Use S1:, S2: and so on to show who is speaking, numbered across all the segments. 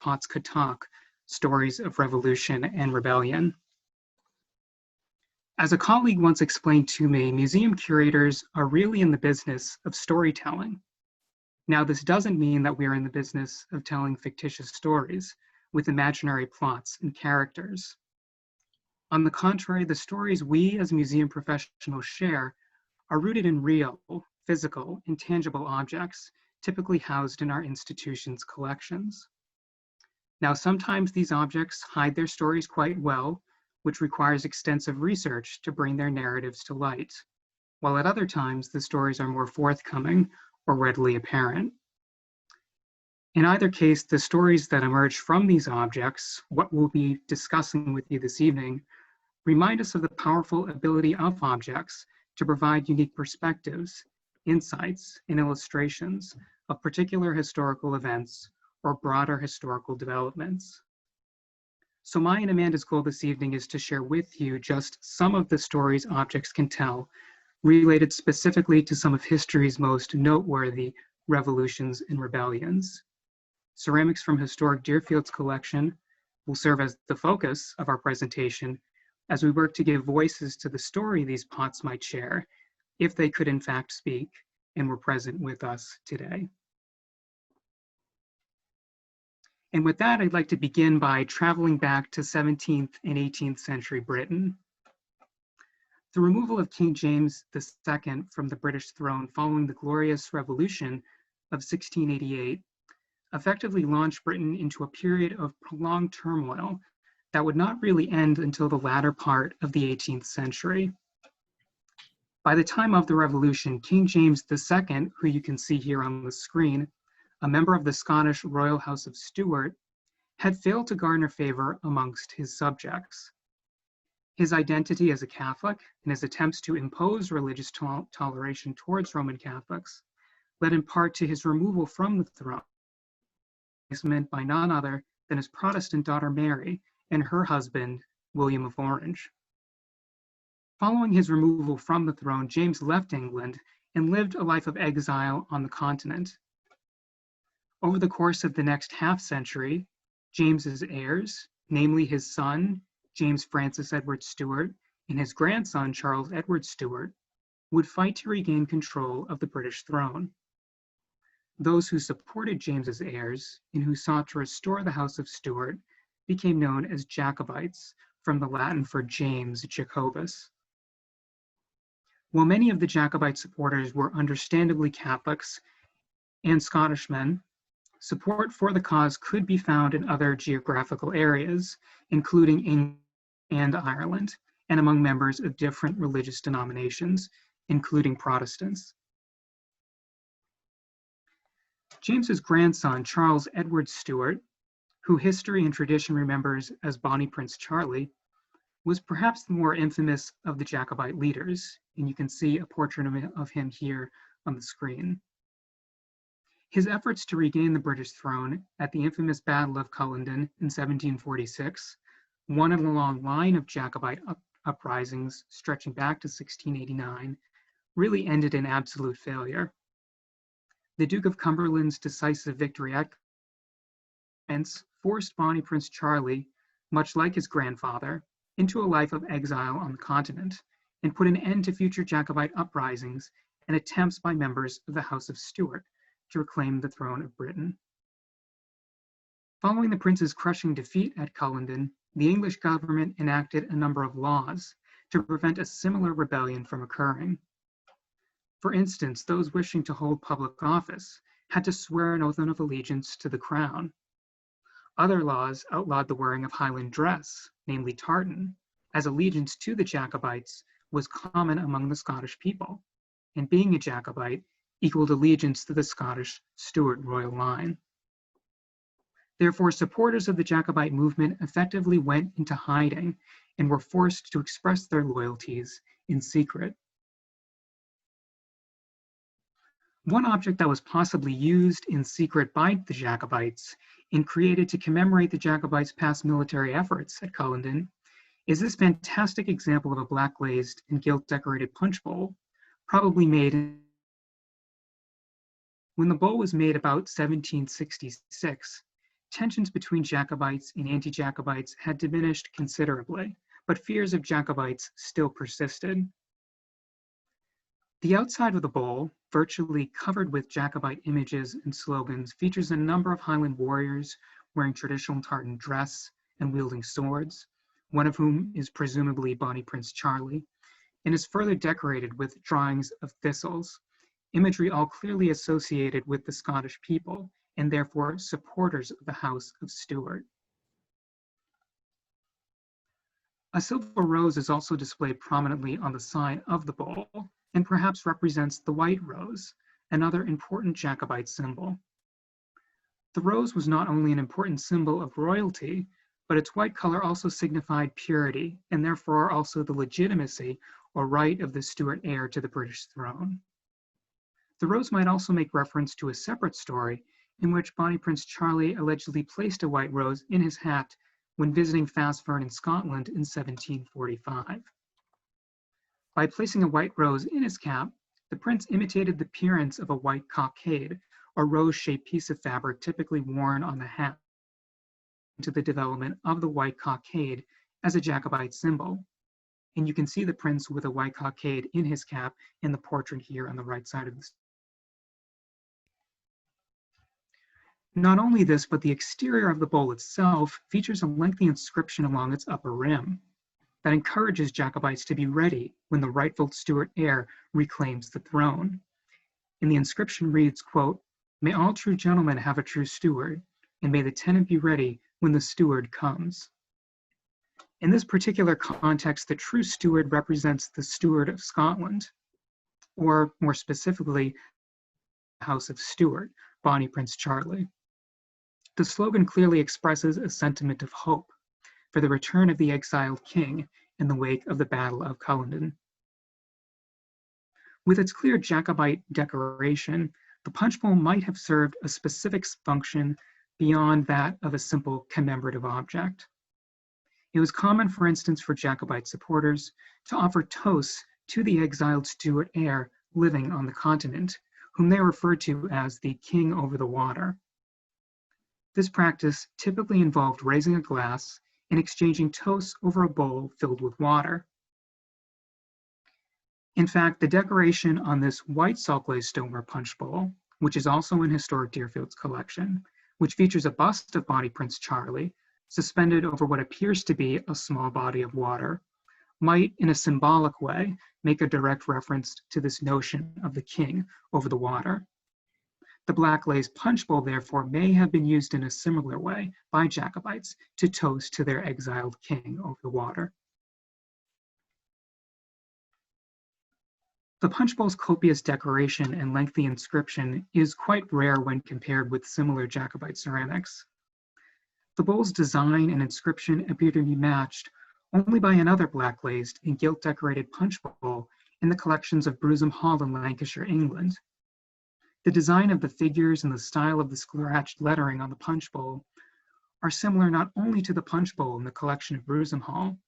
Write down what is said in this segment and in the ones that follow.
S1: pots could talk, stories of revolution and rebellion. As a colleague once explained to me, museum curators are really in the business of storytelling. Now, this doesn't mean that we are in the business of telling fictitious stories with imaginary plots and characters. On the contrary, the stories we as museum professionals share are rooted in real, physical, and tangible objects, typically housed in our institution's collections. Now, sometimes these objects hide their stories quite well, which requires extensive research to bring their narratives to light, while at other times the stories are more forthcoming or readily apparent. In either case, the stories that emerge from these objects, what we'll be discussing with you this evening, remind us of the powerful ability of objects to provide unique perspectives, insights, and illustrations of particular historical events or broader historical developments. So my and Amanda's goal this evening is to share with you just some of the stories objects can tell, related specifically to some of history's most noteworthy revolutions and rebellions. Ceramics from Historic Deerfield's collection will serve as the focus of our presentation as we work to give voices to the story these pots might share, if they could in fact speak and were present with us today. And with that, I'd like to begin by traveling back to 17th and 18th century Britain. The removal of King James II from the British throne following the Glorious Revolution of 1688 effectively launched Britain into a period of prolonged turmoil that would not really end until the latter part of the 18th century. By the time of the revolution, King James II, who you can see here on the screen, a member of the Scottish Royal House of Stuart, had failed to garner favor amongst his subjects. His identity as a Catholic and his attempts to impose religious toleration towards Roman Catholics led in part to his removal from the throne, replacement by none other than his Protestant daughter Mary and her husband, William of Orange. Following his removal from the throne, James left England and lived a life of exile on the continent. Over the course of the next half-century, James's heirs, namely his son, James Francis Edward Stuart, and his grandson, Charles Edward Stuart, would fight to regain control of the British throne. Those who supported James's heirs and who sought to restore the House of Stuart became known as Jacobites, from the Latin for James Jacobus. While many of the Jacobite supporters were understandably Catholics and Scottishmen, support for the cause could be found in other geographical areas, including England and Ireland, and among members of different religious denominations, including Protestants. James's grandson, Charles Edward Stuart, who history and tradition remembers as Bonnie Prince Charlie, was perhaps the more infamous of the Jacobite leaders, and you can see a portrait of him here on the screen. His efforts to regain the British throne at the infamous Battle of Culloden in 1746, one in a long line of Jacobite uprisings stretching back to 1689, really ended in absolute failure. The Duke of Cumberland's decisive victory at Culloden forced Bonnie Prince Charlie, much like his grandfather, into a life of exile on the continent, and put an end to future Jacobite uprisings and attempts by members of the House of Stuart to reclaim the throne of Britain. Following the prince's crushing defeat at Culloden, the English government enacted a number of laws to prevent a similar rebellion from occurring. For instance, those wishing to hold public office had to swear an oath of allegiance to the crown. Other laws outlawed the wearing of Highland dress, namely tartan, as allegiance to the Jacobites was common among the Scottish people, and being a Jacobite equaled allegiance to the Scottish Stuart royal line. Therefore, supporters of the Jacobite movement effectively went into hiding and were forced to express their loyalties in secret. One object that was possibly used in secret by the Jacobites and created to commemorate the Jacobites' past military efforts at Culloden is this fantastic example of a black glazed and gilt decorated punch bowl, probably made when the bowl was made about 1766. Tensions between Jacobites and anti-Jacobites had diminished considerably, but fears of Jacobites still persisted. The outside of the bowl, virtually covered with Jacobite images and slogans, features a number of Highland warriors wearing traditional tartan dress and wielding swords, one of whom is presumably Bonnie Prince Charlie, and is further decorated with drawings of thistles, imagery all clearly associated with the Scottish people and therefore supporters of the House of Stuart. A silver rose is also displayed prominently on the side of the bowl and perhaps represents the white rose, another important Jacobite symbol. The rose was not only an important symbol of royalty, but its white color also signified purity and therefore also the legitimacy or right of the Stuart heir to the British throne. The rose might also make reference to a separate story in which Bonnie Prince Charlie allegedly placed a white rose in his hat when visiting Fastfern in Scotland in 1745. By placing a white rose in his cap, the prince imitated the appearance of a white cockade, a rose-shaped piece of fabric typically worn on the hat, to the development of the white cockade as a Jacobite symbol. And you can see the prince with a white cockade in his cap in the portrait here on the right side of this. Not only this, but the exterior of the bowl itself features a lengthy inscription along its upper rim that encourages Jacobites to be ready when the rightful Stuart heir reclaims the throne. And the inscription reads, quote, "May all true gentlemen have a true steward, and may the tenant be ready when the steward comes." In this particular context, the true steward represents the Steward of Scotland, or more specifically, the House of Stuart, Bonnie Prince Charlie. The slogan clearly expresses a sentiment of hope for the return of the exiled king in the wake of the Battle of Culloden. With its clear Jacobite decoration, the punchbowl might have served a specific function beyond that of a simple commemorative object. It was common, for instance, for Jacobite supporters to offer toasts to the exiled Stuart heir living on the continent, whom they referred to as the king over the water. This practice typically involved raising a glass and exchanging toasts over a bowl filled with water. In fact, the decoration on this white salt glazed stoneware punch bowl, which is also in Historic Deerfield's collection, which features a bust of Bonnie Prince Charlie suspended over what appears to be a small body of water, might, in a symbolic way, make a direct reference to this notion of the king over the water. The black lace punch bowl, therefore, may have been used in a similar way by Jacobites to toast to their exiled king over the water. The punch bowl's copious decoration and lengthy inscription is quite rare when compared with similar Jacobite ceramics. The bowl's design and inscription appear to be matched only by another black glazed and gilt decorated punch bowl in the collections of Brusham Hall in Lancashire, England. The design of the figures and the style of the scratched lettering on the punch bowl are similar not only to the punch bowl in the collection of Brusham Hall,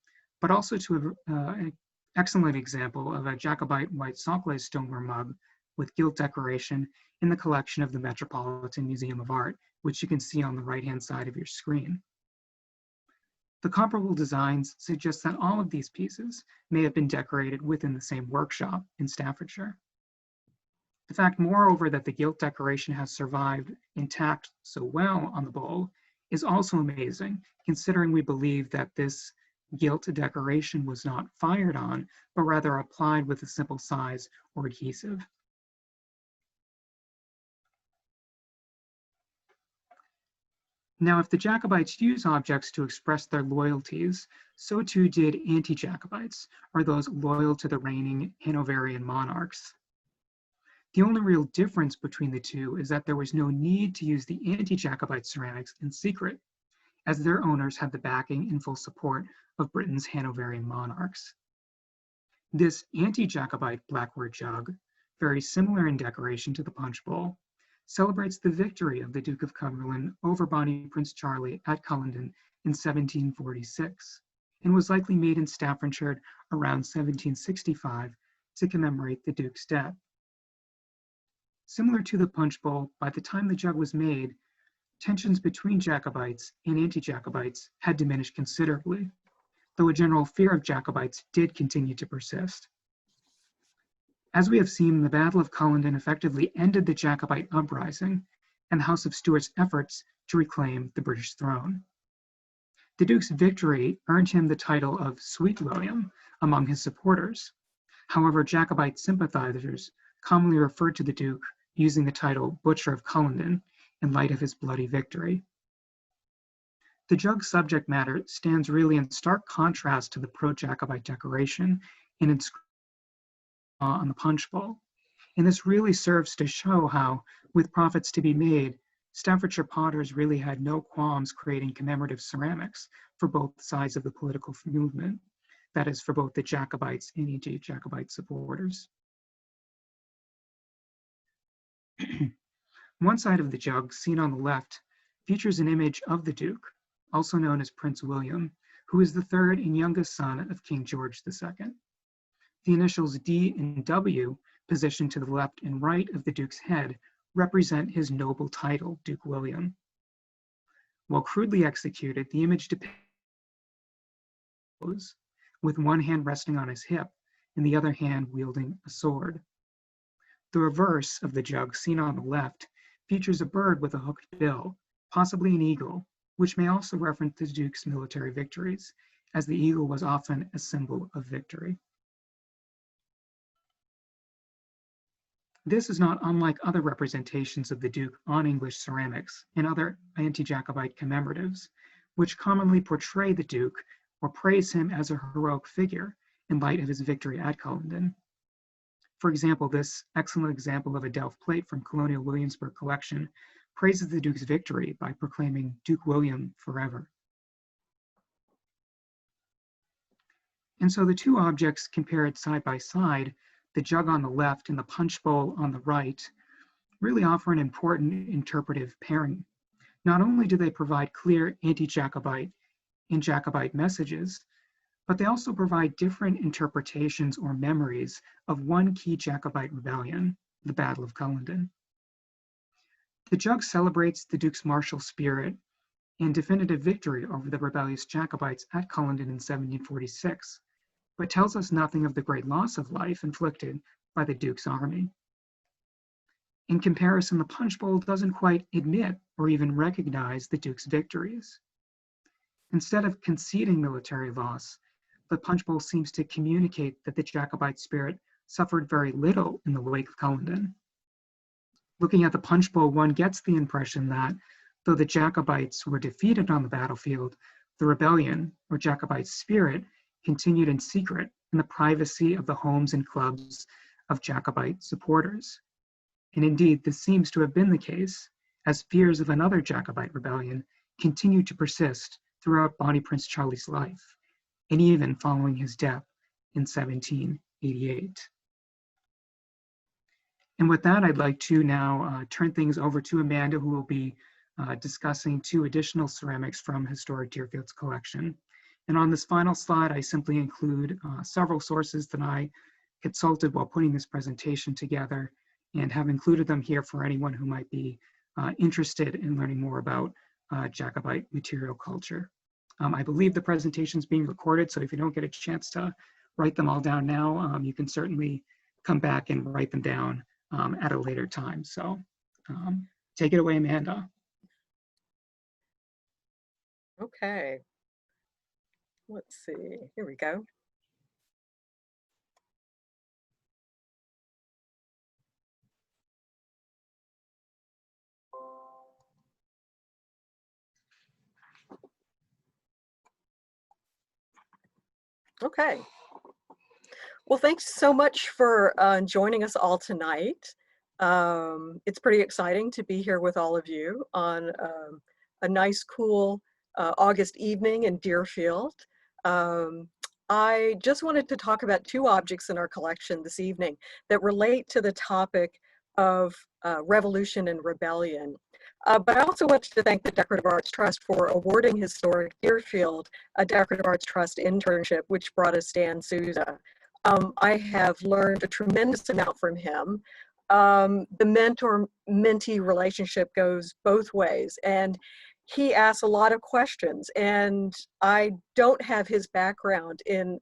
S1: but also to an excellent example of a Jacobite white salt glazed stoneware mug with gilt decoration in the collection of the Metropolitan Museum of Art, which you can see on the right-hand side of your screen. The comparable designs suggest that all of these pieces may have been decorated within the same workshop in Staffordshire. The fact, moreover, that the gilt decoration has survived intact so well on the bowl is also amazing, considering we believe that this gilt decoration was not fired on, but rather applied with a simple size or adhesive. Now, if the Jacobites use objects to express their loyalties, so too did anti-Jacobites, or those loyal to the reigning Hanoverian monarchs. The only real difference between the two is that there was no need to use the anti-Jacobite ceramics in secret, as their owners had the backing and full support of Britain's Hanoverian monarchs. This anti-Jacobite blackware jug, very similar in decoration to the punch bowl, celebrates the victory of the Duke of Cumberland over Bonnie Prince Charlie at Culloden in 1746, and was likely made in Staffordshire around 1765 to commemorate the Duke's death. Similar to the punch bowl, by the time the jug was made, tensions between Jacobites and anti-Jacobites had diminished considerably, though a general fear of Jacobites did continue to persist. As we have seen, the Battle of Culloden effectively ended the Jacobite uprising and the House of Stuart's efforts to reclaim the British throne. The Duke's victory earned him the title of Sweet William among his supporters. However, Jacobite sympathizers commonly referred to the Duke using the title Butcher of Culloden in light of his bloody victory. The jug's subject matter stands really in stark contrast to the pro-Jacobite decoration and inscription on the Punchbowl. And this really serves to show how, with profits to be made, Staffordshire potters really had no qualms creating commemorative ceramics for both sides of the political movement, that is, for both the Jacobites and anti-Jacobite supporters. One side of the jug, seen on the left, features an image of the Duke, also known as Prince William, who is the third and youngest son of King George II. The initials D and W, positioned to the left and right of the Duke's head, represent his noble title, Duke William. While crudely executed, the image depicts with one hand resting on his hip and the other hand wielding a sword. The reverse of the jug, seen on the left, features a bird with a hooked bill, possibly an eagle, which may also reference the Duke's military victories, as the eagle was often a symbol of victory. This is not unlike other representations of the Duke on English ceramics and other anti-Jacobite commemoratives, which commonly portray the Duke or praise him as a heroic figure in light of his victory at Culloden. For example, this excellent example of a Delft plate from Colonial Williamsburg collection praises the Duke's victory by proclaiming Duke William forever. And so the two objects compared side by side, the jug on the left and the Punchbowl on the right, really offer an important interpretive pairing. Not only do they provide clear anti-Jacobite and Jacobite messages, but they also provide different interpretations or memories of one key Jacobite rebellion, the Battle of Culloden. The jug celebrates the Duke's martial spirit and definitive victory over the rebellious Jacobites at Culloden in 1746, but tells us nothing of the great loss of life inflicted by the Duke's army. In comparison, the Punchbowl doesn't quite admit or even recognize the Duke's victories. Instead of conceding military loss, the Punchbowl seems to communicate that the Jacobite spirit suffered very little in the wake of Culloden. Looking at the Punchbowl, one gets the impression that, though the Jacobites were defeated on the battlefield, the rebellion, or Jacobite spirit, continued in secret in the privacy of the homes and clubs of Jacobite supporters. And indeed, this seems to have been the case, as fears of another Jacobite rebellion continued to persist throughout Bonnie Prince Charlie's life, and even following his death in 1788. And with that, I'd like to now turn things over to Amanda, who will be discussing two additional ceramics from Historic Deerfield's collection. And on this final slide, I simply include several sources that I consulted while putting this presentation together, and have included them here for anyone who might be interested in learning more about Jacobite material culture. I believe the presentation is being recorded, so if you don't get a chance to write them all down now, you can certainly come back and write them down at a later time. So take it away, Amanda.
S2: Okay. Let's see, here we go. Okay. Well, thanks so much for joining us all tonight. It's pretty exciting to be here with all of you on a nice, cool August evening in Deerfield. I just wanted to talk about two objects in our collection this evening that relate to the topic of revolution and rebellion. But I also wanted to thank the Decorative Arts Trust for awarding Historic Deerfield a Decorative Arts Trust internship, which brought us Dan Sousa. I have learned a tremendous amount from him. The mentor-mentee relationship goes both ways, and he asks a lot of questions, and I don't have his background in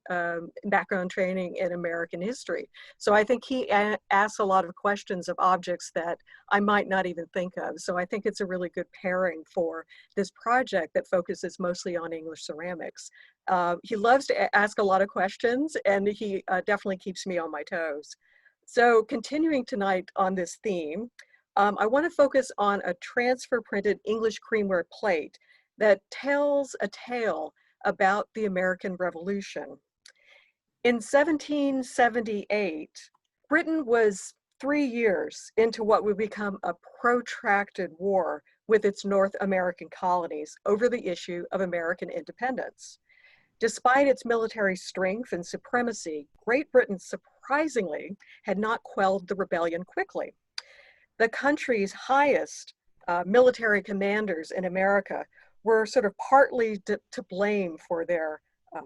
S2: background training in American history. So I think he asks a lot of questions of objects that I might not even think of. So I think it's a really good pairing for this project that focuses mostly on English ceramics. He loves to ask a lot of questions, and he definitely keeps me on my toes. So continuing tonight on this theme, I want to focus on a transfer printed English creamware plate that tells a tale about the American Revolution. In 1778, Britain was 3 years into what would become a protracted war with its North American colonies over the issue of American independence. Despite its military strength and supremacy, Great Britain surprisingly had not quelled the rebellion quickly. The country's highest military commanders in America were sort of partly to blame for their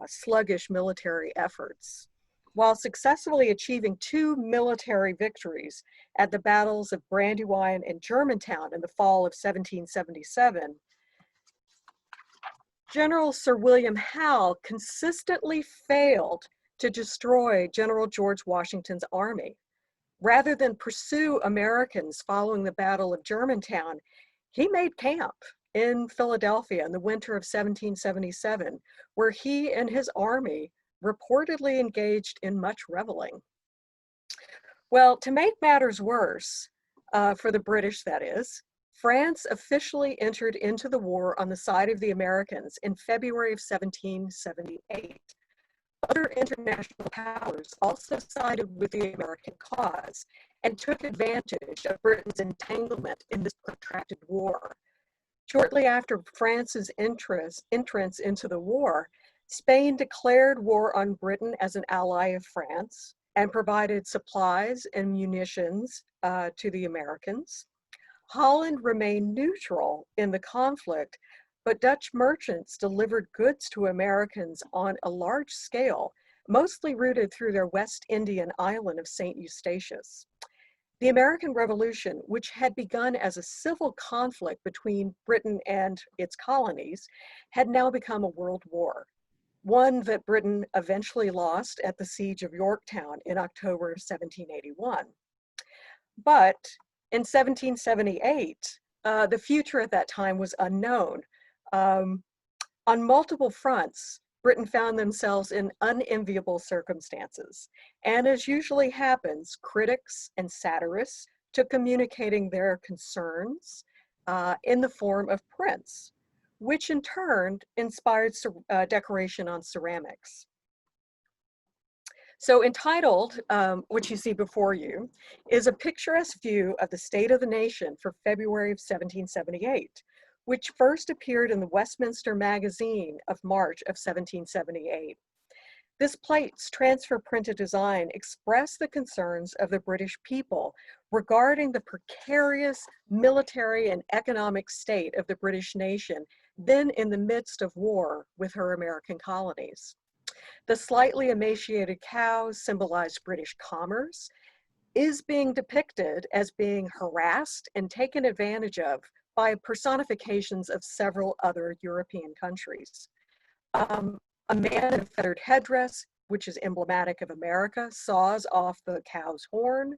S2: sluggish military efforts. While successfully achieving 2 military victories at the battles of Brandywine and Germantown in the fall of 1777, General Sir William Howe consistently failed to destroy General George Washington's army. Rather than pursue Americans following the Battle of Germantown, he made camp in Philadelphia in the winter of 1777, where he and his army reportedly engaged in much reveling. Well, to make matters worse, for the British that is, France officially entered into the war on the side of the Americans in February of 1778. Other international powers also sided with the American cause and took advantage of Britain's entanglement in this protracted war. Shortly after France's entrance into the war, Spain declared war on Britain as an ally of France and provided supplies and munitions to the Americans. Holland remained neutral in the conflict, but Dutch merchants delivered goods to Americans on a large scale, mostly routed through their West Indian island of St. Eustatius. The American Revolution, which had begun as a civil conflict between Britain and its colonies, had now become a world war, one that Britain eventually lost at the Siege of Yorktown in October 1781. But in 1778, the future at that time was unknown. On multiple fronts, Britain found themselves in unenviable circumstances. And as usually happens, critics and satirists took communicating their concerns in the form of prints, which in turn inspired decoration on ceramics. So Entitled, which you see before you, is a picturesque view of the state of the nation for February of 1778, which first appeared in the Westminster Magazine of March of 1778. This plate's transfer printed design expressed the concerns of the British people regarding the precarious military and economic state of the British nation, then in the midst of war with her American colonies. The slightly emaciated cow symbolized British commerce, is being depicted as being harassed and taken advantage of by personifications of several other European countries. A man in a feathered headdress, which is emblematic of America, saws off the cow's horn.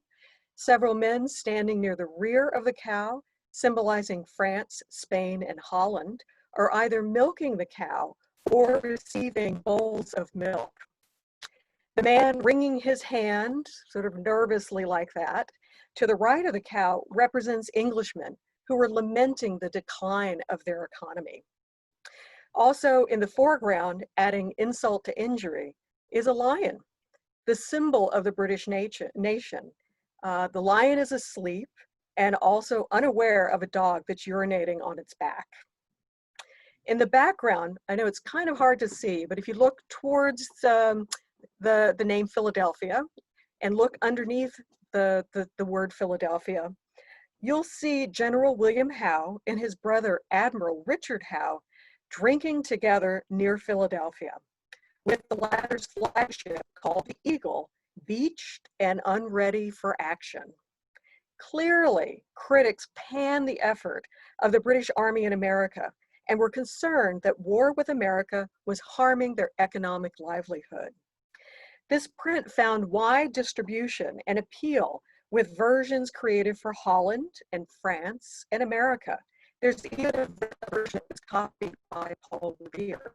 S2: Several men standing near the rear of the cow, symbolizing France, Spain, and Holland, are either milking the cow or receiving bowls of milk. The man wringing his hand, sort of nervously like that, to the right of the cow represents Englishmen who were lamenting the decline of their economy. Also in the foreground, adding insult to injury, is a lion, the symbol of the British nation. The lion is asleep and also unaware of a dog that's urinating on its back. In the background, I know it's kind of hard to see, but if you look towards the name Philadelphia and look underneath the word Philadelphia, you'll see General William Howe and his brother Admiral Richard Howe drinking together near Philadelphia, with the latter's flagship called the Eagle beached and unready for action. Clearly, critics panned the effort of the British Army in America and were concerned that war with America was harming their economic livelihood. This print found wide distribution and appeal with versions created for Holland and France and America. There's even a version that's copied by Paul Revere.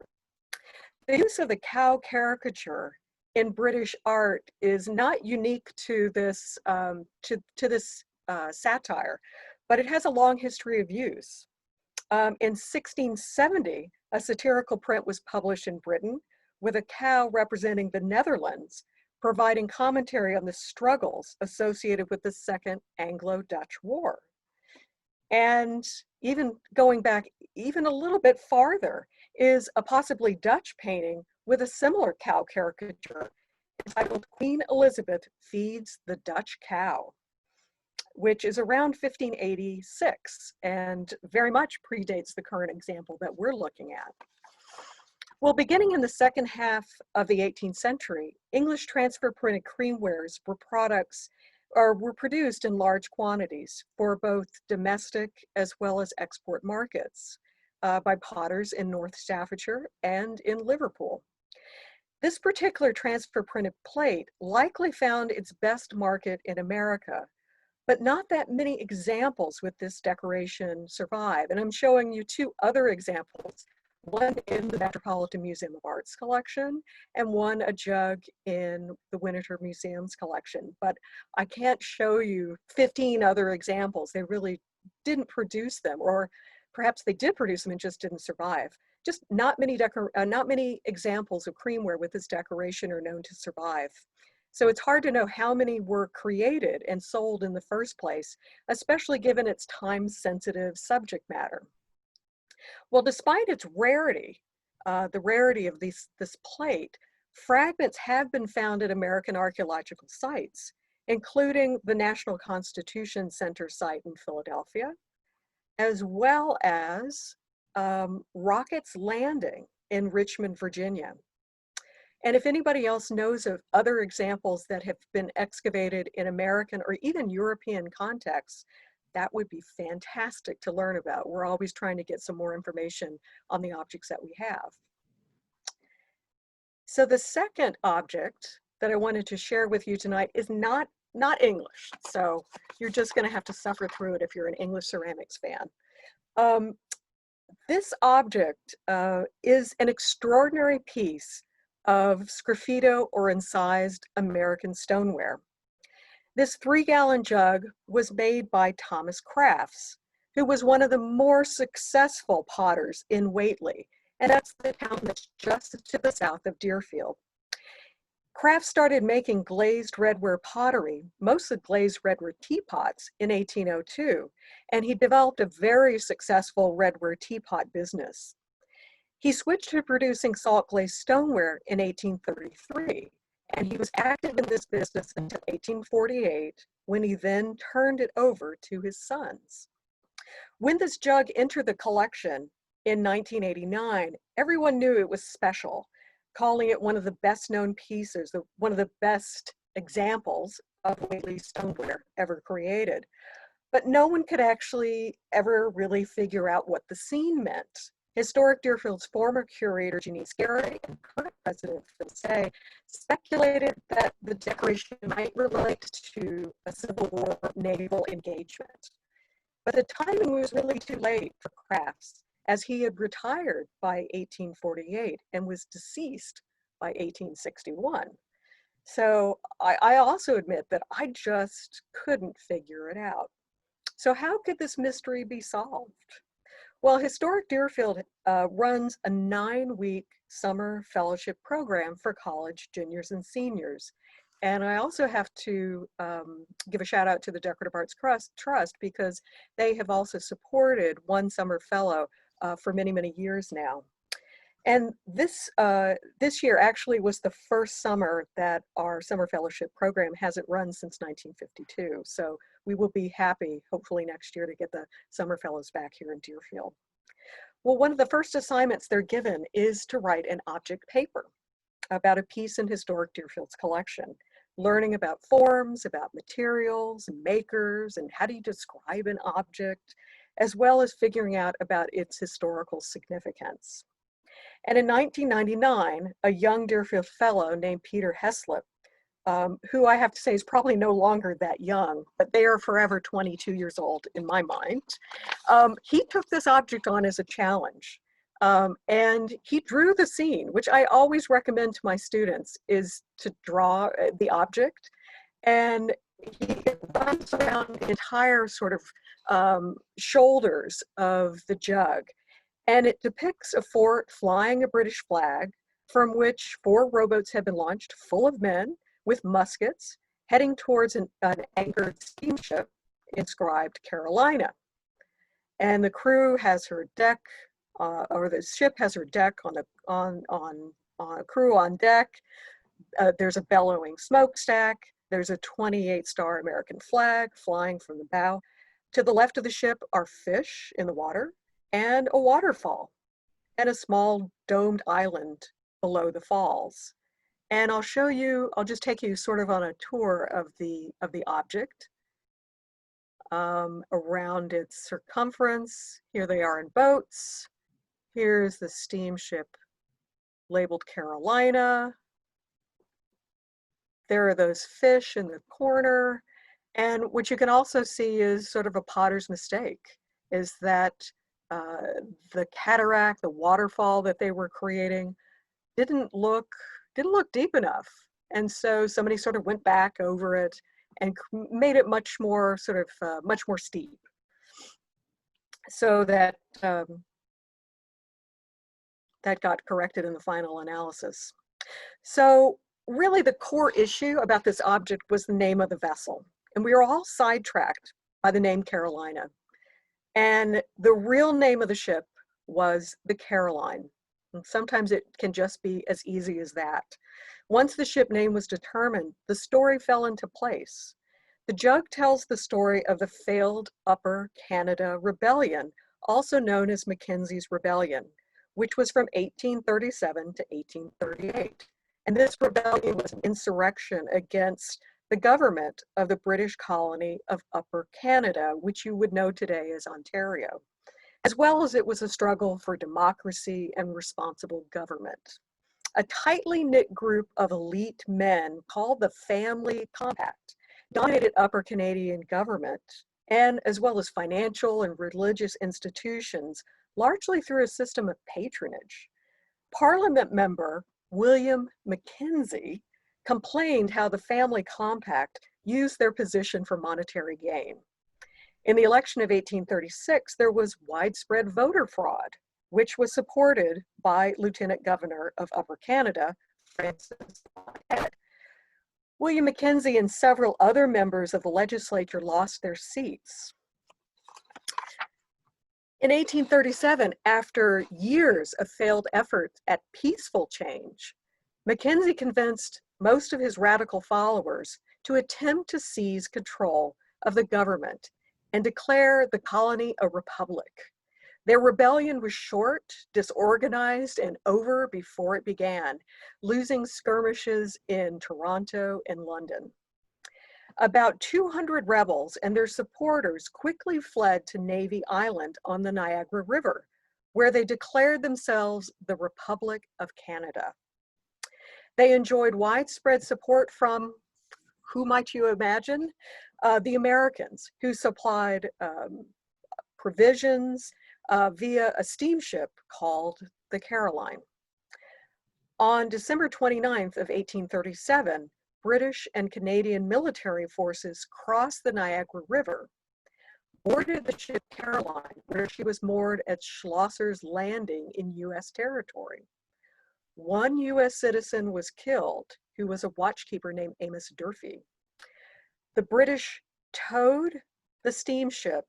S2: The use of the cow caricature in British art is not unique to this, satire, but it has a long history of use. In 1670, a satirical print was published in Britain with a cow representing the Netherlands, providing commentary on the struggles associated with the Second Anglo-Dutch War. And even going back even a little bit farther is a possibly Dutch painting with a similar cow caricature entitled Queen Elizabeth Feeds the Dutch Cow, which is around 1586 and very much predates the current example that we're looking at. Well, beginning in the second half of the 18th century, English transfer printed creamwares were produced in large quantities for both domestic as well as export markets by potters in North Staffordshire and in Liverpool. This particular transfer printed plate likely found its best market in America, but not that many examples with this decoration survive. And I'm showing you two other examples, one in the Metropolitan Museum of Art's collection and one a jug in the Winter Museum's collection. But I can't show you 15 other examples. They really didn't produce them, or perhaps they did produce them and just didn't survive. Just not many examples of creamware with this decoration are known to survive. So it's hard to know how many were created and sold in the first place, especially given its time-sensitive subject matter. Well, despite its rarity, the rarity of this plate, fragments have been found at American archaeological sites, including the National Constitution Center site in Philadelphia, as well as Rocket's Landing in Richmond, Virginia. And if anybody else knows of other examples that have been excavated in American or even European contexts, that would be fantastic to learn about. We're always trying to get some more information on the objects that we have. So the second object that I wanted to share with you tonight is not English. So you're just going to have to suffer through it if you're an English ceramics fan. This object is an extraordinary piece of sgraffito or incised American stoneware. This 3-gallon jug was made by Thomas Crafts, who was one of the more successful potters in Whately, and that's the town that's just to the south of Deerfield. Crafts started making glazed redware pottery, mostly glazed redware teapots, in 1802, and he developed a very successful redware teapot business. He switched to producing salt glazed stoneware in 1833, and he was active in this business until 1848, when he then turned it over to his sons. When this jug entered the collection in 1989, everyone knew it was special, calling it one of the best known pieces, one of the best examples of Whately stoneware ever created. But no one could actually ever really figure out what the scene meant. Historic Deerfield's former curator, Jeannie Scarry, and current president, Phil Say, speculated that the decoration might relate to a Civil War naval engagement. But the timing was really too late for Crafts, as he had retired by 1848 and was deceased by 1861. So I also admit that I just couldn't figure it out. So how could this mystery be solved? Well, Historic Deerfield runs a 9-week summer fellowship program for college juniors and seniors. And I also have to give a shout out to the Decorative Arts Trust, because they have also supported one summer fellow for many, many years now. And this year actually was the first summer that our summer fellowship program hasn't run since 1952. So we will be happy, hopefully next year, to get the summer fellows back here in Deerfield. Well, one of the first assignments they're given is to write an object paper about a piece in Historic Deerfield's collection. learning about forms, about materials, makers, and how do you describe an object, as well as figuring out about its historical significance. And in 1999, a young Deerfield fellow named Peter Heslop, who I have to say is probably no longer that young, but they are forever 22 years old in my mind. He took this object on as a challenge. And he drew the scene, which I always recommend to my students, is to draw the object. And he runs around the entire sort of shoulders of the jug. And it depicts a fort flying a British flag from which 4 rowboats have been launched full of men with muskets heading towards an anchored steamship inscribed Carolina. And the crew has her deck, or the ship has her deck on a crew on deck. There's a bellowing smokestack. There's a 28-star American flag flying from the bow. To the left of the ship are fish in the water and a waterfall and a small domed island below the falls. And I'll just take you sort of on a tour of the object. Around its circumference, here they are in boats. Here's the steamship labeled Carolina. There are those fish in the corner. And what you can also see is sort of a potter's mistake, is that the cataract, the waterfall that they were creating didn't look deep enough. And so somebody sort of went back over it and made it much more steep, so that that got corrected in the final analysis. So really the core issue about this object was the name of the vessel. And we were all sidetracked by the name Carolina. And the real name of the ship was the Caroline. And sometimes it can just be as easy as that. Once the ship name was determined, the story fell into place. The jug tells the story of the failed Upper Canada Rebellion, also known as Mackenzie's Rebellion, which was from 1837 to 1838. And this rebellion was an insurrection against the government of the British colony of Upper Canada, which you would know today as Ontario, as well as it was a struggle for democracy and responsible government. A tightly knit group of elite men called the Family Compact dominated Upper Canadian government, and as well as financial and religious institutions, largely through a system of patronage. Parliament member William Mackenzie complained how the Family Compact used their position for monetary gain. In the election of 1836, there was widespread voter fraud, which was supported by Lieutenant Governor of Upper Canada, Francis Head. William Mackenzie and several other members of the legislature lost their seats. In 1837, after years of failed efforts at peaceful change, Mackenzie convinced most of his radical followers to attempt to seize control of the government and declare the colony a republic. Their rebellion was short, disorganized, and over before it began, losing skirmishes in Toronto and London. About 200 rebels and their supporters quickly fled to Navy Island on the Niagara River, where they declared themselves the Republic of Canada. They enjoyed widespread support from, who might you imagine? The Americans, who supplied provisions via a steamship called the Caroline. On December 29th of 1837, British and Canadian military forces crossed the Niagara River, boarded the ship Caroline, where she was moored at Schlosser's Landing in U.S. territory. One U.S. citizen was killed, who was a watchkeeper named Amos Durfee. The British towed the steamship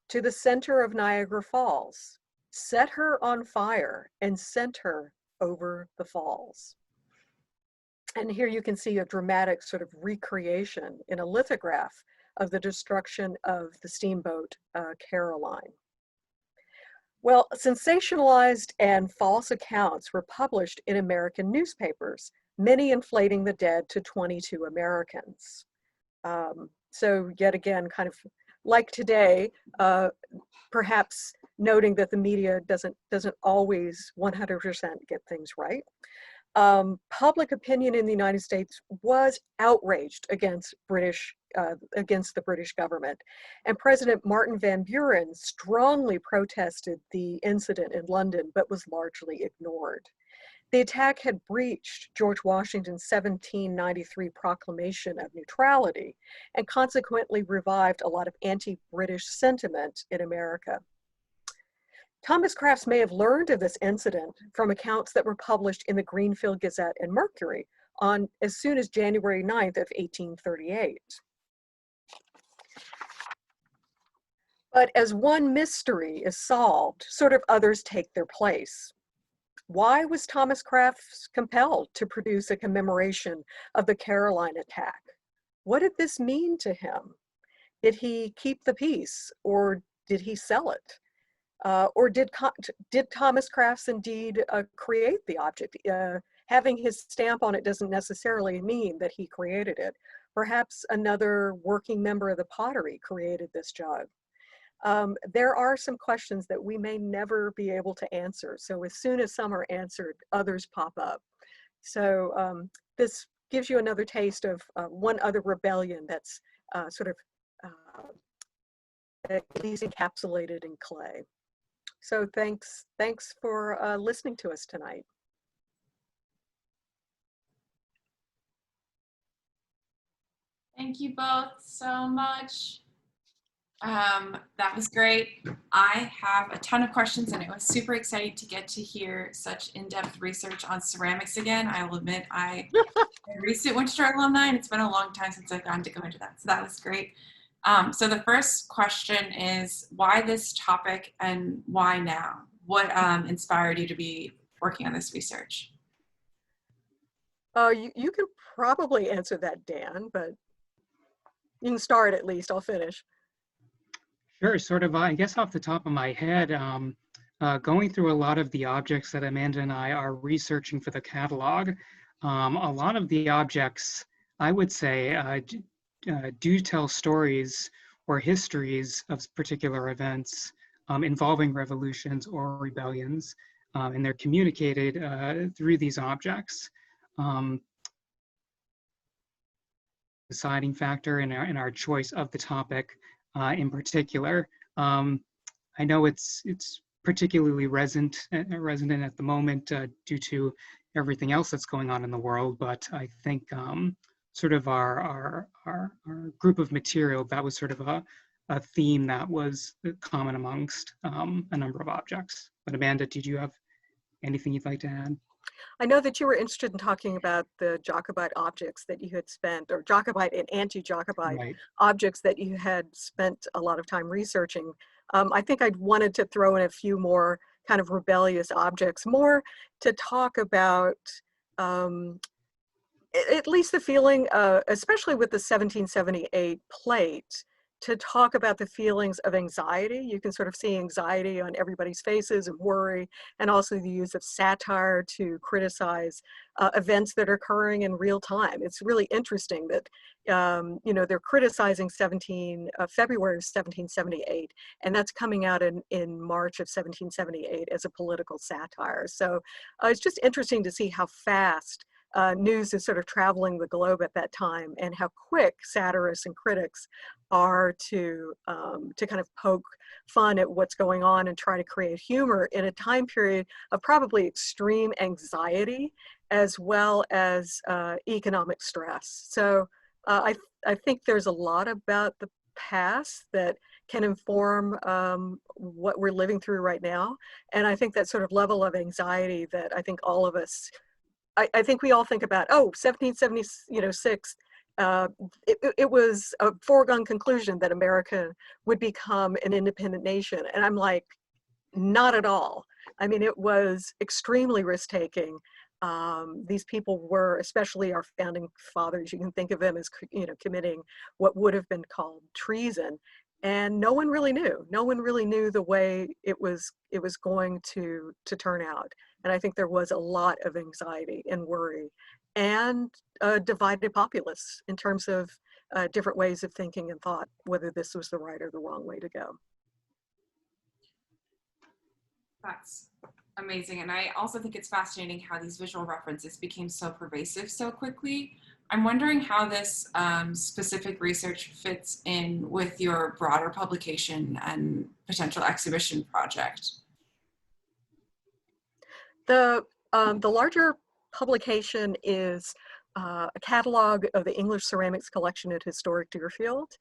S2: to the center of Niagara Falls, set her on fire, and sent her over the falls. And here you can see a dramatic sort of recreation in a lithograph of the destruction of the steamboat Caroline. Well, sensationalized and false accounts were published in American newspapers many inflating the dead to 22 Americans. So yet again, kind of like today, perhaps noting that the media doesn't always 100% get things right. Public opinion in the United States was outraged against the British government, and President Martin Van Buren strongly protested the incident in London, but was largely ignored. The attack had breached George Washington's 1793 proclamation of neutrality and consequently revived a lot of anti-British sentiment in America. Thomas Crafts may have learned of this incident from accounts that were published in the Greenfield Gazette and Mercury on as soon as January 9th of 1838. But as one mystery is solved, sort of others take their place. Why was Thomas Crafts compelled to produce a commemoration of the Caroline attack? What did this mean to him? Did he keep the peace, or did he sell it? Or did Thomas Crafts indeed create the object? Having his stamp on it doesn't necessarily mean that he created it. Perhaps another working member of the pottery created this jug. There are some questions that we may never be able to answer. So as soon as some are answered, others pop up. So this gives you another taste of one other rebellion that's sort of at least encapsulated in clay. So thanks for listening to us tonight.
S3: Thank you both so much. That was great. I have a ton of questions, and it was super exciting to get to hear such in-depth research on ceramics again. I will admit I'm a recent Winchester alumni, and it's been a long time since I've gotten to go into that. So that was great. So the first question is, why this topic and why now? What inspired you to be working on this research?
S2: You can probably answer that, Dan, but you can start at least. I'll finish.
S1: Sure, sort of, I guess off the top of my head, going through a lot of the objects that Amanda and I are researching for the catalog, a lot of the objects, I would say, do tell stories or histories of particular events involving revolutions or rebellions, and they're communicated through these objects. Deciding factor in our choice of the topic in particular. I know it's particularly resonant at the moment due to everything else that's going on in the world, but I think sort of our group of material, that was sort of a theme that was common amongst a number of objects. But Amanda, did you have anything you'd like to add?
S2: I know that you were interested in talking about the Jacobite objects that you had spent, or Jacobite and anti-Jacobite objects that you had spent a lot of time researching. I think I'd wanted to throw in a few more kind of rebellious objects, more to talk about at least the feeling, especially with the 1778 plate, to talk about the feelings of anxiety. You can sort of see anxiety on everybody's faces and worry, and also the use of satire to criticize events that are occurring in real time. It's really interesting that, you know, they're criticizing February of 1778, and that's coming out in March of 1778 as a political satire. So it's just interesting to see how fast news is sort of traveling the globe at that time, and how quick satirists and critics are to kind of poke fun at what's going on and try to create humor in a time period of probably extreme anxiety as well as economic stress. So I think there's a lot about the past that can inform what we're living through right now. And I think that sort of level of anxiety that I think all of us, I think we all think about, oh, 1776, it was a foregone conclusion that America would become an independent nation. And I'm like, not at all. I mean, it was extremely risk-taking. These people were, especially our founding fathers, you can think of them as, you know, committing what would have been called treason. and no one really knew. No one really knew the way it was going to turn out. And I think there was a lot of anxiety and worry and a divided populace in terms of different ways of thinking and thought, whether this was the right or the wrong way to go.
S3: That's amazing. And I also think it's fascinating how these visual references became so pervasive so quickly. I'm wondering how this specific research fits in with your broader publication and potential exhibition project.
S2: The larger publication is a catalog of the English ceramics collection at Historic Deerfield.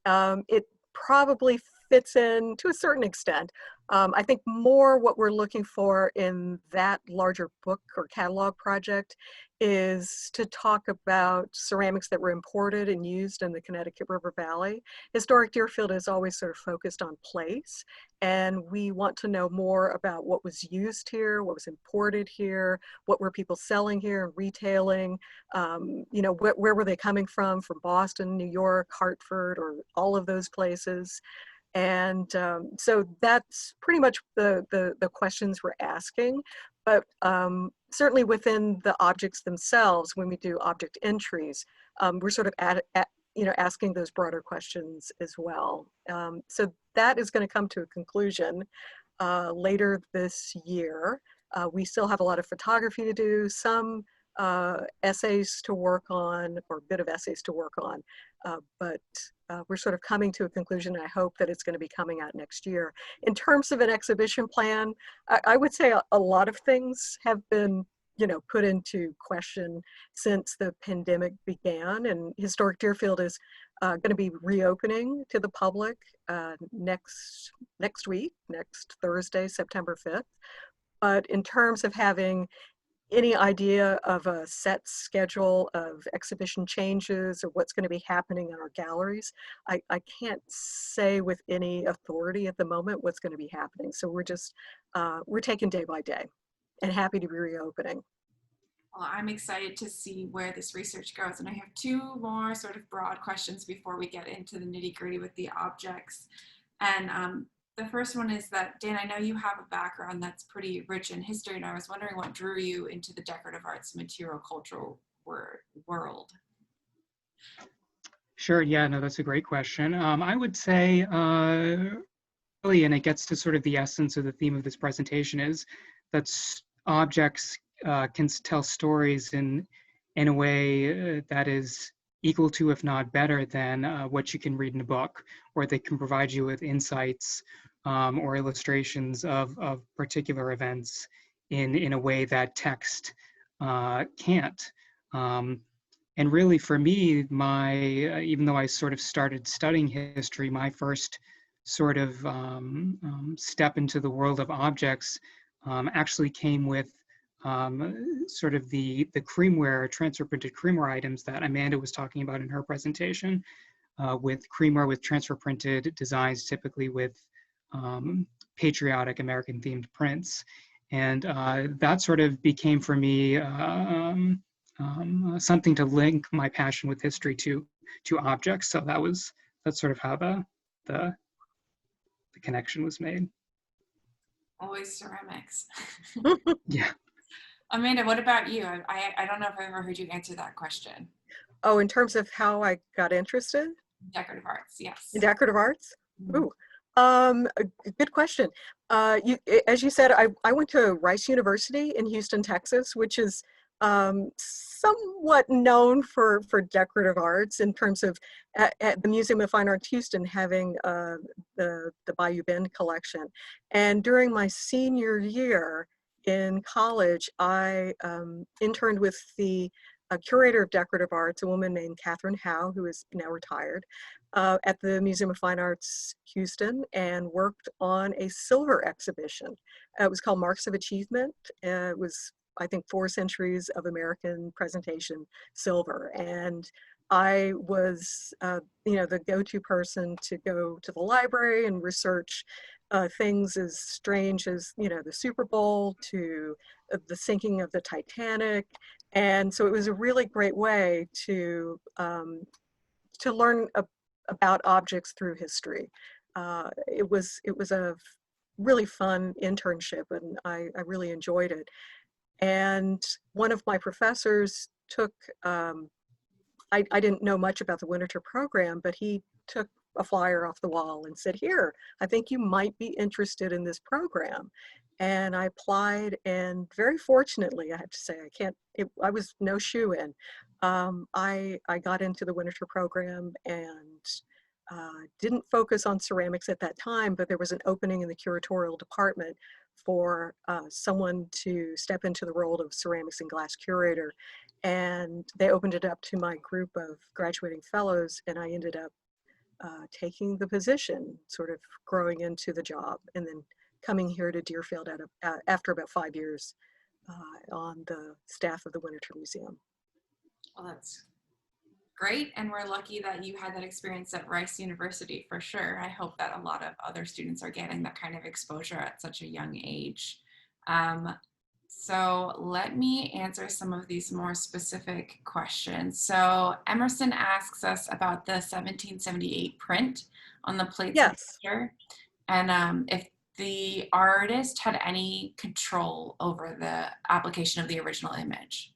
S2: It probably fits in to a certain extent. I think more what we're looking for in that larger book or catalog project is to talk about ceramics that were imported and used in the Connecticut River Valley. Historic Deerfield is always sort of focused on place, and we want to know more about what was used here, what was imported here, what were people selling here and retailing, you know, where were they coming from Boston, New York, Hartford, or all of those places. And so that's pretty much the questions we're asking. But certainly within the objects themselves, when we do object entries, we're sort of you know, asking those broader questions as well. So that is going to come to a conclusion later this year. We still have a lot of photography to do, some essays to work on, or a bit of essays to work on, but we're sort of coming to a conclusion, and I hope that it's going to be coming out next year. In terms of an exhibition plan, I would say a lot of things have been, you know, put into question since the pandemic began, and Historic Deerfield is going to be reopening to the public next week, next Thursday, September 5th. But in terms of having any idea of a set schedule of exhibition changes or what's going to be happening in our galleries, I can't say with any authority at the moment what's going to be happening. So we're just, we're taking day by day and happy to be reopening.
S3: Well, I'm excited to see where this research goes. And I have two more sort of broad questions before we get into the nitty-gritty with the objects. And the first one is that, Dan, I know you have a background that's pretty rich in history, and I was wondering what drew you into the decorative arts material cultural world?
S1: Sure, yeah, no, that's a great question. I would say, really, and it gets to sort of the essence of the theme of this presentation, is that objects can tell stories in a way that is equal to, if not better than, what you can read in a book, or they can provide you with insights or illustrations of particular events in a way that text can't. And really, for me, even though I sort of started studying history, my first sort of step into the world of objects actually came with sort of the creamware, transfer printed creamware items that Amanda was talking about in her presentation, with creamware with transfer printed designs, typically with patriotic American themed prints. And that sort of became for me something to link my passion with history to objects. So that's sort of how the connection was made.
S3: Always ceramics.
S1: Yeah.
S3: Amanda, what about you? I don't know if I've ever heard you answer that question.
S2: Oh, in terms of how I got interested?
S3: Decorative arts, yes.
S2: In decorative arts?
S3: Mm-hmm.
S2: Ooh, a good question. As you said, I went to Rice University in Houston, Texas, which is somewhat known for decorative arts in terms of at the Museum of Fine Arts Houston having the Bayou Bend collection. And during my senior year in college, I interned with the curator of decorative arts, a woman named Catherine Howe, who is now retired, at the Museum of Fine Arts Houston, and worked on a silver exhibition. It was called Marks of Achievement. It was, I think, 4 centuries of American presentation silver. And I was, you know, the go-to person to go to the library and research things as strange as, you know, the Super Bowl to the sinking of the Titanic. And so it was a really great way to learn about objects through history. It was a really fun internship, and I really enjoyed it. And one of my professors took, I didn't know much about the Winterthur program, but he took a flyer off the wall and said, "Here, I think you might be interested in this program." And I applied, and very fortunately, I have to say, I was no shoe-in. I got into the Winterthur program and didn't focus on ceramics at that time, but there was an opening in the curatorial department for someone to step into the role of ceramics and glass curator. And they opened it up to my group of graduating fellows, and I ended up taking the position, sort of growing into the job, and then coming here to Deerfield after about 5 years on the staff of the Winterthur Museum.
S3: Well, that's great, and we're lucky that you had that experience at Rice University for sure. I hope that a lot of other students are getting that kind of exposure at such a young age. So let me answer some of these more specific questions. So Emerson asks us about the 1778 print on the plates.
S2: Yes.
S3: And if the artist had any control over the application of the original image.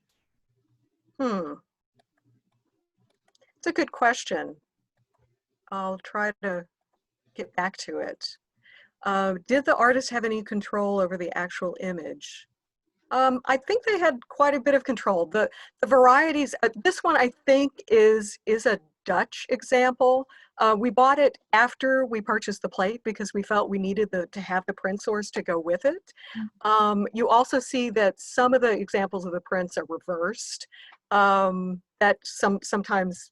S2: It's a good question. I'll try to get back to it. Did the artist have any control over the actual image? I think they had quite a bit of control. The varieties, this one I think is a Dutch example. We bought it after we purchased the plate because we felt we needed to have the print source to go with it. You also see that some of the examples of the prints are reversed. That sometimes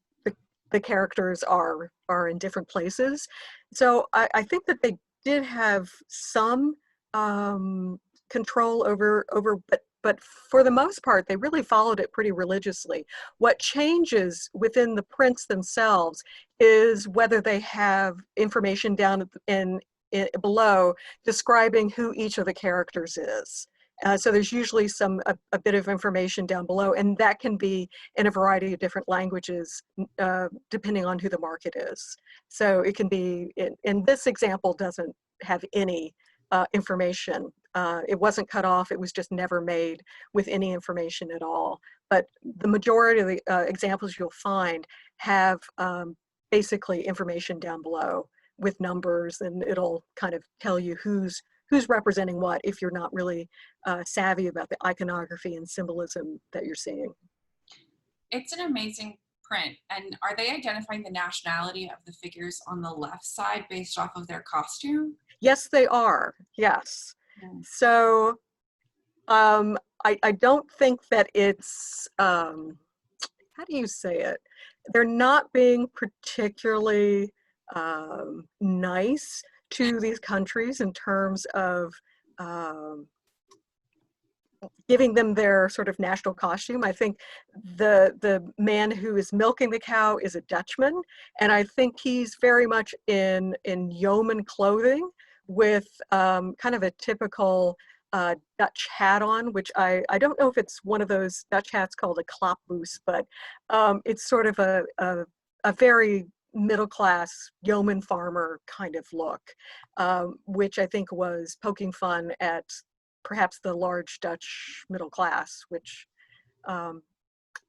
S2: the characters are in different places. So I think that they did have some control over, but for the most part, they really followed it pretty religiously. What changes within the prints themselves is whether they have information down in below describing who each of the characters is. So there's usually a bit of information down below, and that can be in a variety of different languages, depending on who the market is. So it can be, in this example, doesn't have any information. It wasn't cut off, it was just never made with any information at all. But the majority of the examples you'll find have basically information down below with numbers, and it'll kind of tell you who's representing what if you're not really savvy about the iconography and symbolism that you're seeing.
S3: It's an amazing print. And are they identifying the nationality of the figures on the left side based off of their costume?
S2: Yes, they are. Yes.
S3: Mm.
S2: So I don't think that it's, how do you say it? They're not being particularly nice to these countries in terms of giving them their sort of national costume. I think the man who is milking the cow is a Dutchman, and I think he's very much in yeoman clothing with kind of a typical Dutch hat on, which I don't know if it's one of those Dutch hats called a klapboes, but it's sort of a very middle-class yeoman farmer kind of look, which I think was poking fun at perhaps the large Dutch middle class, which, and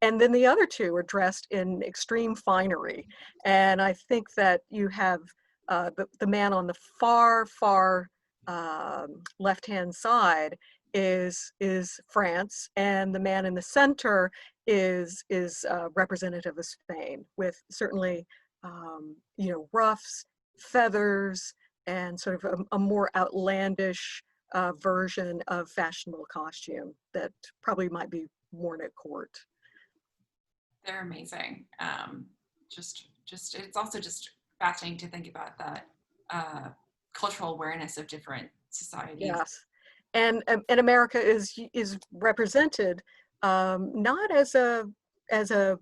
S2: then the other two are dressed in extreme finery. And I think that you have the man on the far left-hand side is France, and the man in the center is representative of Spain, with certainly ruffs, feathers, and sort of a more outlandish version of fashionable costume that probably might be worn at court.
S3: They're amazing. Just it's also just fascinating to think about that cultural awareness of different societies.
S2: Yes, and America is represented not as a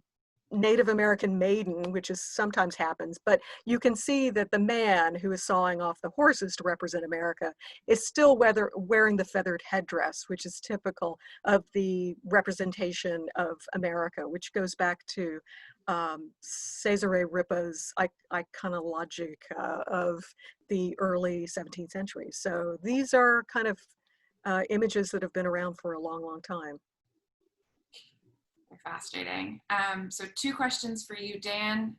S2: Native American maiden, which is sometimes happens, but you can see that the man who is sawing off the horses to represent America is still wearing the feathered headdress, which is typical of the representation of America, which goes back to Cesare Ripa's iconologic of the early 17th century. So these are kind of images that have been around for a long, long time.
S3: Fascinating. So 2 questions for you, Dan.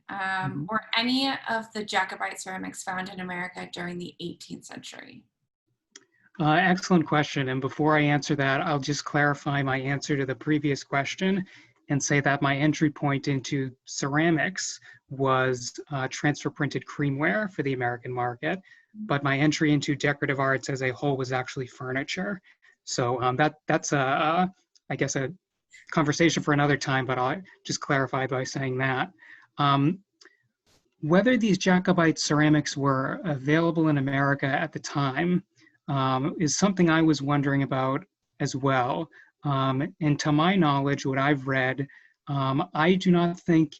S3: Were any of the Jacobite ceramics found in America during the 18th century?
S1: Excellent question. And before I answer that, I'll just clarify my answer to the previous question and say that my entry point into ceramics was transfer printed creamware for the American market, but my entry into decorative arts as a whole was actually furniture. So that's I guess a conversation for another time, but I'll just clarify by saying that. Whether these Jacobite ceramics were available in America at the time is something I was wondering about as well. And to my knowledge, what I've read, I do not think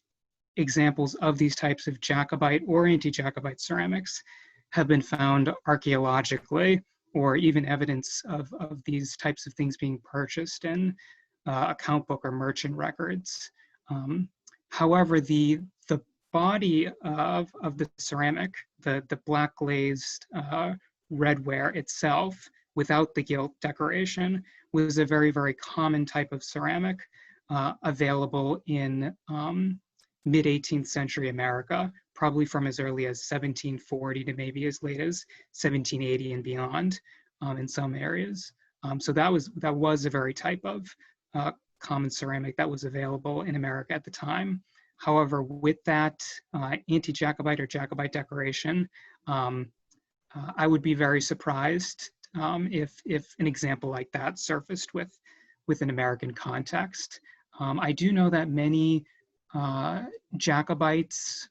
S1: examples of these types of Jacobite or anti-Jacobite ceramics have been found archaeologically, or even evidence of these types of things being purchased in account book or merchant records. However, the body of the ceramic, the black glazed redware itself, without the gilt decoration, was a very, very common type of ceramic available in mid-18th century America, probably from as early as 1740 to maybe as late as 1780 and beyond in some areas. So that was a very type of common ceramic that was available in America at the time. However, with that anti-Jacobite or Jacobite decoration, I would be very surprised if an example like that surfaced with an American context. I do know that many Jacobites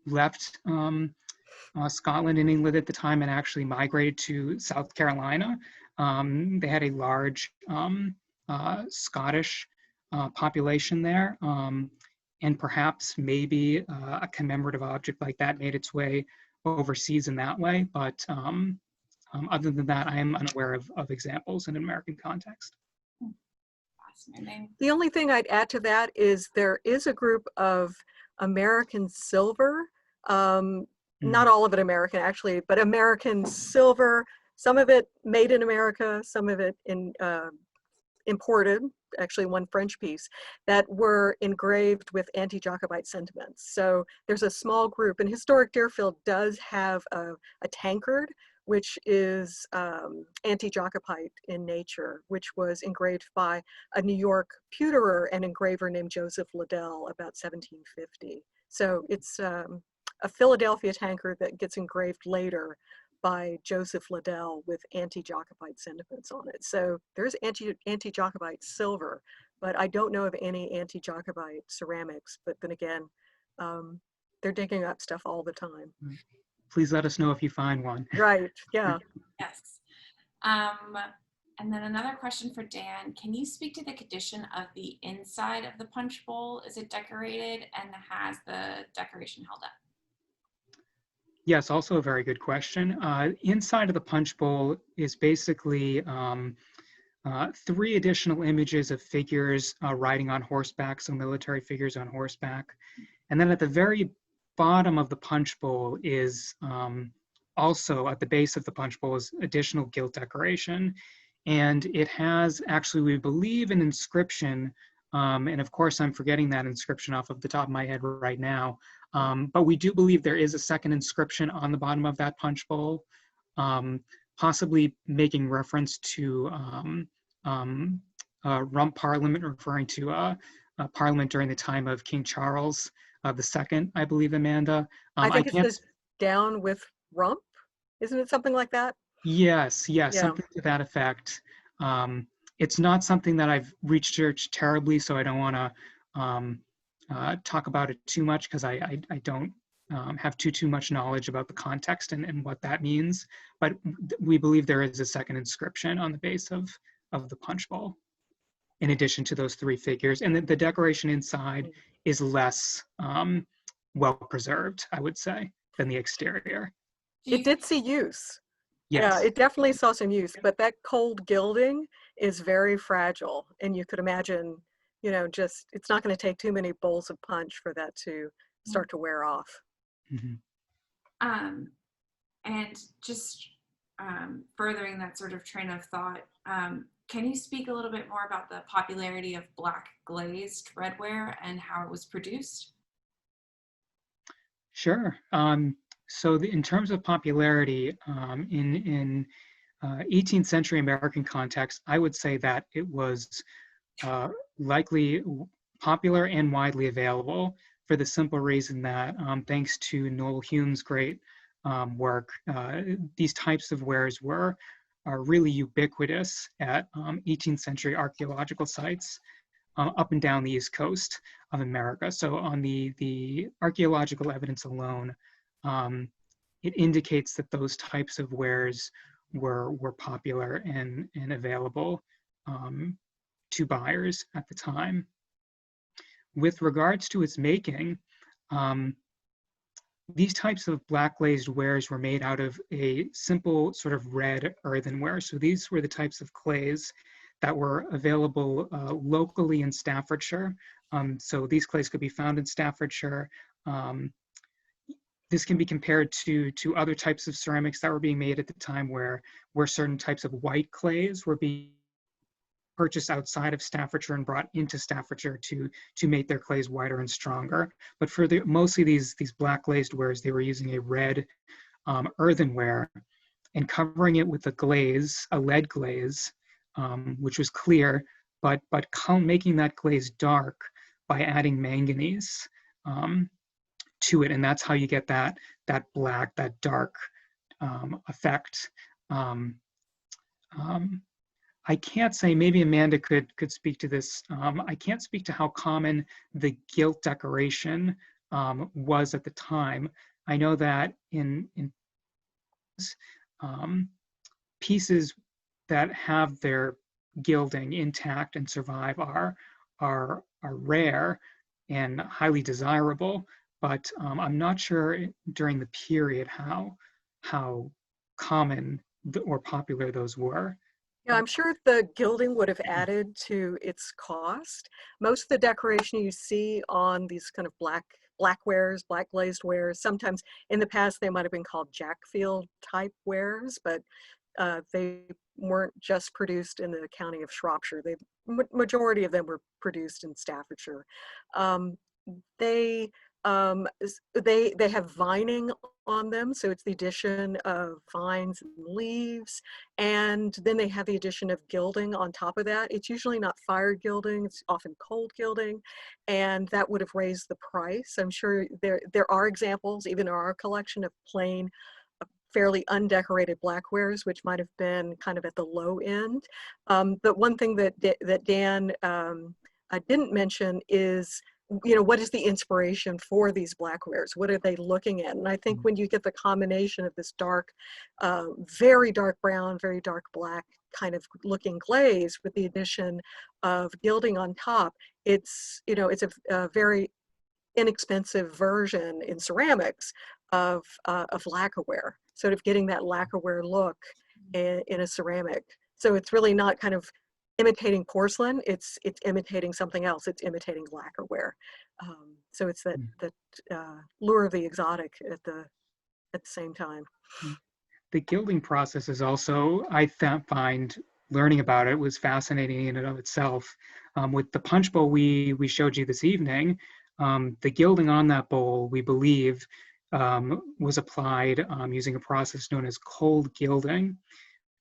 S1: left Scotland and England at the time and actually migrated to South Carolina. They had a large Scottish population there, and perhaps maybe a commemorative object like that made its way overseas in that way. But other than that, I am unaware of examples in an American context.
S2: The only thing I'd add to that is there is a group of American silver, not all of it American actually, but American silver, some of it made in America, some of it imported, actually one French piece, that were engraved with anti-Jacobite sentiments. So there's a small group, and Historic Deerfield does have a tankard, which is anti-Jacobite in nature, which was engraved by a New York pewterer and engraver named Joseph Liddell about 1750. So it's a Philadelphia tankard that gets engraved later by Joseph Liddell with anti-Jacobite sentiments on it. So there's anti-Jacobite silver, but I don't know of any anti-Jacobite ceramics. But then again, they're digging up stuff all the time.
S1: Please let us know if you find one.
S2: Right, yeah.
S3: Yes. And then another question for Dan. Can you speak to the condition of the inside of the punch bowl? Is it decorated, and has the decoration held up?
S1: Yes, also a very good question. Inside of the punch bowl is basically 3 additional images of figures riding on horseback, so military figures on horseback. And then at the very bottom of the punch bowl is also at the base of the punch bowl is additional gilt decoration. And it has actually, we believe, an inscription. And of course, I'm forgetting that inscription off of the top of my head right now. But we do believe there is a second inscription on the bottom of that punch bowl, possibly making reference to Rump Parliament, referring to a Parliament during the time of King Charles II, I believe, Amanda.
S2: I think it says down with Rump. Isn't it something like that?
S1: Yes,
S2: Yeah.
S1: something to that effect. It's not something that I've researched terribly, so I don't want to talk about it too much, because I don't have too much knowledge about the context and what that means. But we believe there is a second inscription on the base of the punch bowl. in addition to those three figures. And the decoration inside is less well preserved, I would say, than the exterior.
S2: It did see use. Yeah,
S1: Yes.
S2: it definitely saw some use, but that cold gilding is very fragile. And you could imagine, you know, just, it's not going to take too many bowls of punch for that to start to wear off.
S1: Mhm.
S3: And just furthering that sort of train of thought, can you speak a little bit more about the popularity of black glazed redware and how it was produced?
S1: Sure. So in terms of popularity, in 18th century American context, I would say that it was likely popular and widely available for the simple reason that thanks to Noel Hume's great work, these types of wares are really ubiquitous at 18th century archaeological sites up and down the East Coast of America. So on the archaeological evidence alone, it indicates that those types of wares were popular and available to buyers at the time. With regards to its making, these types of black glazed wares were made out of a simple sort of red earthenware. So these were the types of clays that were available locally in Staffordshire. So these clays could be found in Staffordshire. This can be compared to other types of ceramics that were being made at the time where certain types of white clays were being purchased outside of Staffordshire and brought into Staffordshire to make their clays whiter and stronger. But for mostly these black glazed wares, they were using a red earthenware and covering it with a lead glaze, which was clear, but making that glaze dark by adding manganese to it, and that's how you get that black, that dark effect. I can't say, maybe Amanda could speak to this. I can't speak to how common the gilt decoration was at the time. I know that in pieces that have their gilding intact and survive are rare and highly desirable, but I'm not sure during the period how common or popular those were.
S2: Yeah, I'm sure the gilding would have added to its cost. Most of the decoration you see on these kind of black wares, black glazed wares, sometimes in the past they might have been called jackfield type wares, but they weren't just produced in the county of Shropshire. Majority of them were produced in Staffordshire. They have vining on them, so it's the addition of vines and leaves, and then they have the addition of gilding on top of that. It's usually not fire gilding, it's often cold gilding, and that would have raised the price. I'm sure there are examples, even in our collection, of plain, fairly undecorated black wares, which might have been kind of at the low end. But one thing that Dan didn't mention is, you know, what is the inspiration for these black wares? What are they looking at? And I think when you get the combination of this dark, very dark brown, very dark black kind of looking glaze with the addition of gilding on top, it's, you know, it's a very inexpensive version in ceramics of lacquerware, sort of getting that lacquerware look in a ceramic. So it's really not kind of imitating porcelain, it's imitating something else. It's imitating lacquerware. So it's that lure of the exotic at the same time.
S1: The gilding process is also, I find learning about it was fascinating in and of itself. With the punch bowl we showed you this evening, the gilding on that bowl, we believe, was applied using a process known as cold gilding,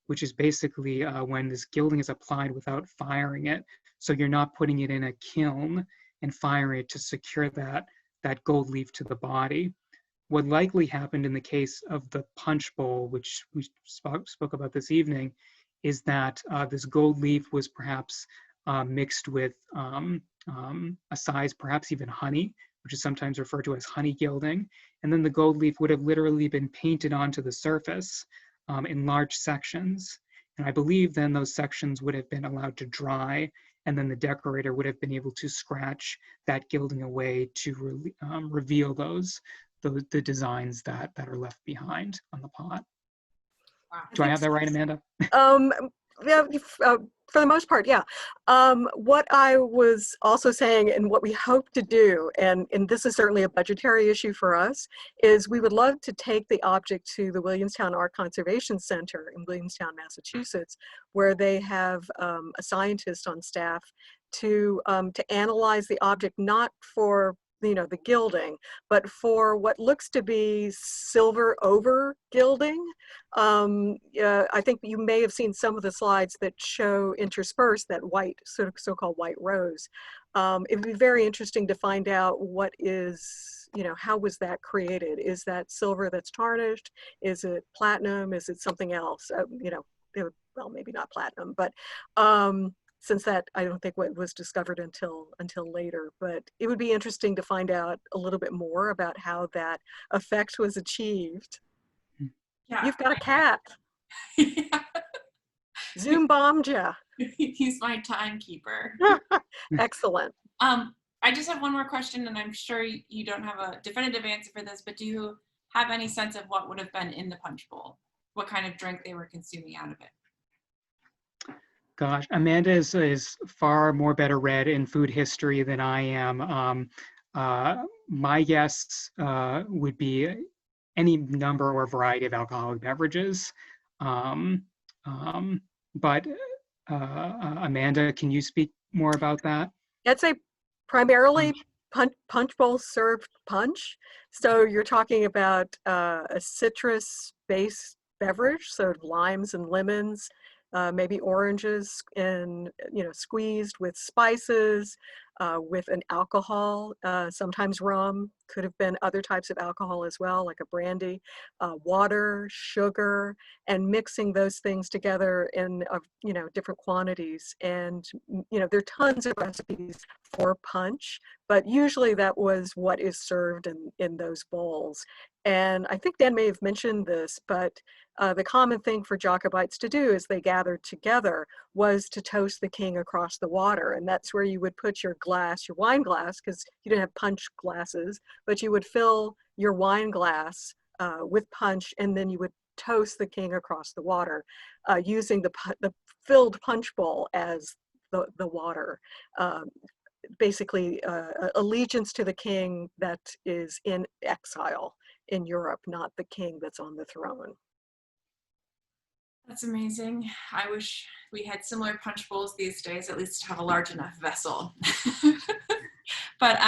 S1: which is basically when this gilding is applied without firing it. So you're not putting it in a kiln and firing it to secure that gold leaf to the body. What likely happened in the case of the punch bowl, which we spoke about this evening, is that this gold leaf was perhaps mixed with a size, perhaps even honey, which is sometimes referred to as honey gilding. And then the gold leaf would have literally been painted onto the surface in large sections. And I believe then those sections would have been allowed to dry and then the decorator would have been able to scratch that gilding away to reveal the designs that are left behind on the pot.
S3: Wow.
S1: Do I have that right, Amanda?
S2: Yeah, for the most part, yeah. What I was also saying, and what we hope to do, and this is certainly a budgetary issue for us, is we would love to take the object to the Williamstown Art Conservation Center in Williamstown, Massachusetts, where they have a scientist on staff to analyze the object, not for the gilding, but for what looks to be silver over gilding. I think you may have seen some of the slides that show interspersed that white, sort of so-called white rose. It would be very interesting to find out what is, how was that created? Is that silver that's tarnished? Is it platinum? Is it something else? Well, maybe not platinum, but since that I don't think what was discovered until later, but it would be interesting to find out a little bit more about how that effect was achieved.
S3: Yeah.
S2: You've got a cat.
S3: Yeah.
S2: Zoom bombed ya.
S3: He's my timekeeper.
S2: Excellent.
S3: I just have one more question, and I'm sure you don't have a definitive answer for this, but do you have any sense of what would have been in the punch bowl? What kind of drink they were consuming out of it?
S1: Gosh, Amanda is far more better read in food history than I am. My guess would be any number or variety of alcoholic beverages. But Amanda, can you speak more about that?
S2: It's a primarily punch bowl served punch. So you're talking about a citrus-based beverage, so limes and lemons, maybe oranges, and squeezed with spices, with an alcohol, sometimes rum, could have been other types of alcohol as well, like a brandy, water, sugar, and mixing those things together in different quantities. And there are tons of recipes for punch, but usually that was what is served in those bowls. And I think Dan may have mentioned this, but the common thing for Jacobites to do as they gathered together was to toast the king across the water. And that's where you would put your glass, your wine glass, because you didn't have punch glasses, but you would fill your wine glass with punch, and then you would toast the king across the water using the filled punch bowl as the water. Basically, allegiance to the king that is in exile in Europe, not the king that's on the throne.
S3: That's amazing. I wish we had similar punch bowls these days, at least to have a large enough vessel. But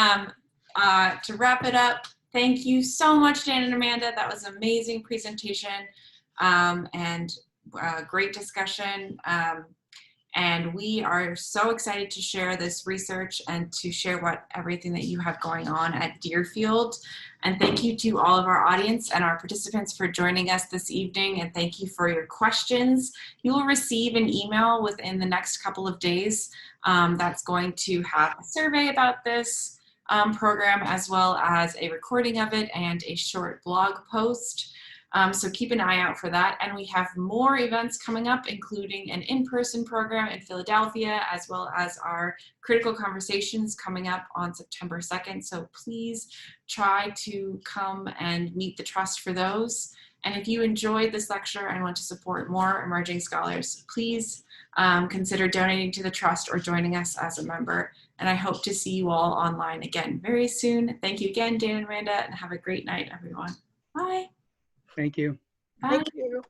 S3: to wrap it up, thank you so much, Dan and Amanda. That was an amazing presentation and great discussion. And we are so excited to share this research and to share everything that you have going on at Deerfield. And thank you to all of our audience and our participants for joining us this evening. And thank you for your questions. You will receive an email within the next couple of days that's going to have a survey about this program, as well as a recording of it and a short blog post. So keep an eye out for that. And we have more events coming up, including an in-person program in Philadelphia, as well as our critical conversations coming up on September 2nd. So please try to come and meet the Trust for those. And if you enjoyed this lecture and want to support more emerging scholars, please consider donating to the Trust or joining us as a member. And I hope to see you all online again very soon. Thank you again, Dan and Amanda, and have a great night, everyone. Bye.
S1: Thank you.
S3: Bye.
S2: Thank you.